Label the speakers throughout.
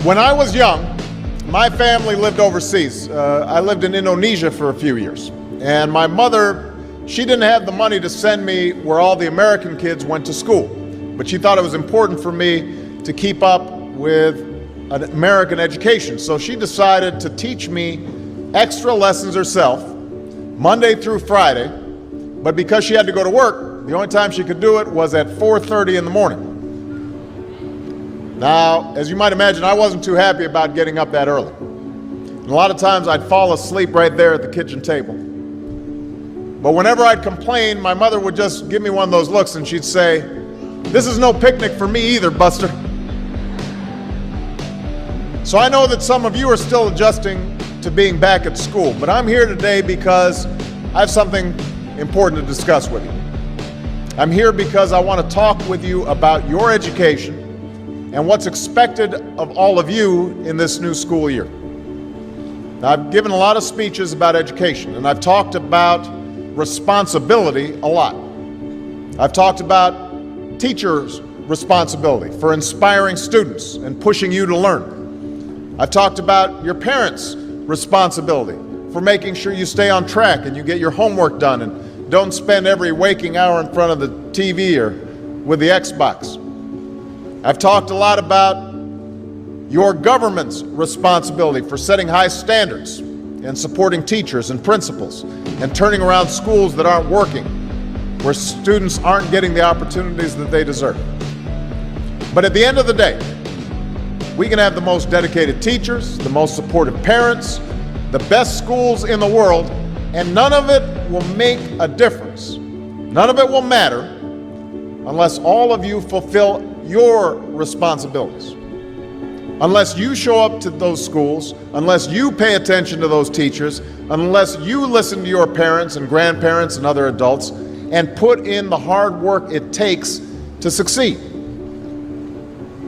Speaker 1: When I was young, my family lived overseas. I lived in Indonesia for a few years. And my mother, she didn't have the money to send me where all the American kids went to school. But she thought it was important for me to keep up with an American education. So she decided to teach me extra lessons herself, Monday through Friday. But because she had to go to work, the only time she could do it was at 4:30 in the morning. Now, as you might imagine, I wasn't too happy about getting up that early. And a lot of times I'd fall asleep right there at the kitchen table. But whenever I'd complain, my mother would just give me one of those looks and she'd say, "This is no picnic for me either, Buster." So I know that some of you are still adjusting to being back at school, but I'm here today because I have something important to discuss with you. I'm here because I want to talk with you about your education and what's expected of all of you in this new school year. Now, I've given a lot of speeches about education, and I've talked about responsibility a lot. I've talked about teachers' responsibility for inspiring students and pushing you to learn. I've talked about your parents' responsibility for making sure you stay on track and you get your homework done and don't spend every waking hour in front of the TV or with the Xbox. I've talked a lot about your government's responsibility for setting high standards and supporting teachers and principals and turning around schools that aren't working, where students aren't getting the opportunities that they deserve. But at the end of the day, we can have the most dedicated teachers, the most supportive parents, the best schools in the world, and none of it will make a difference. None of it will matter unless all of you fulfill your responsibilities. Unless you show up to those schools, unless you pay attention to those teachers, unless you listen to your parents and grandparents and other adults and put in the hard work it takes to succeed.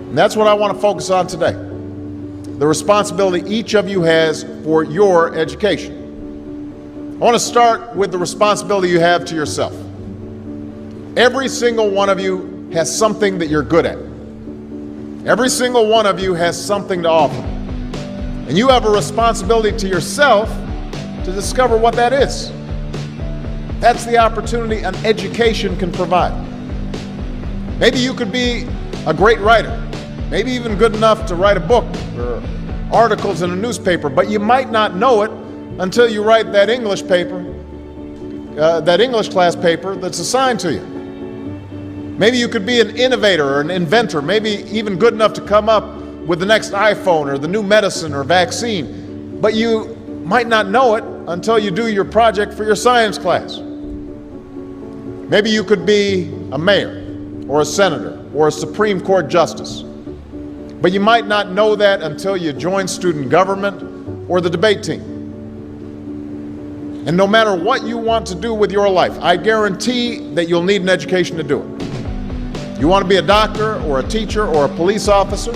Speaker 1: And that's what I want to focus on today. The responsibility each of you has for your education. I want to start with the responsibility you have to yourself. Every single one of you has something that you're good at. Every single one of you has something to offer. And you have a responsibility to yourself to discover what that is. That's the opportunity an education can provide. Maybe you could be a great writer, maybe even good enough to write a book or articles in a newspaper, but you might not know it until you write that English paper, that English class paper that's assigned to you. Maybe you could be an innovator or an inventor, maybe even good enough to come up with the next iPhone or the new medicine or vaccine, but you might not know it until you do your project for your science class. Maybe you could be a mayor or a senator or a Supreme Court justice, but you might not know that until you join student government or the debate team. And no matter what you want to do with your life, I guarantee that you'll need an education to do it. You want to be a doctor or a teacher or a police officer?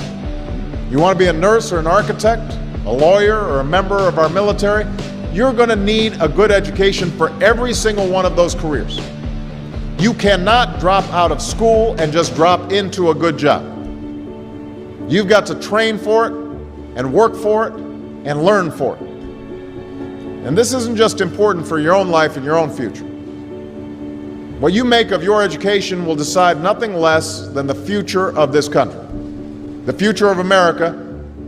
Speaker 1: You want to be a nurse or an architect, a lawyer or a member of our military? You're going to need a good education for every single one of those careers. You cannot drop out of school and just drop into a good job. You've got to train for it and work for it and learn for it. And this isn't just important for your own life and your own future. What you make of your education will decide nothing less than the future of this country. The future of America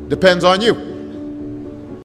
Speaker 1: depends on you.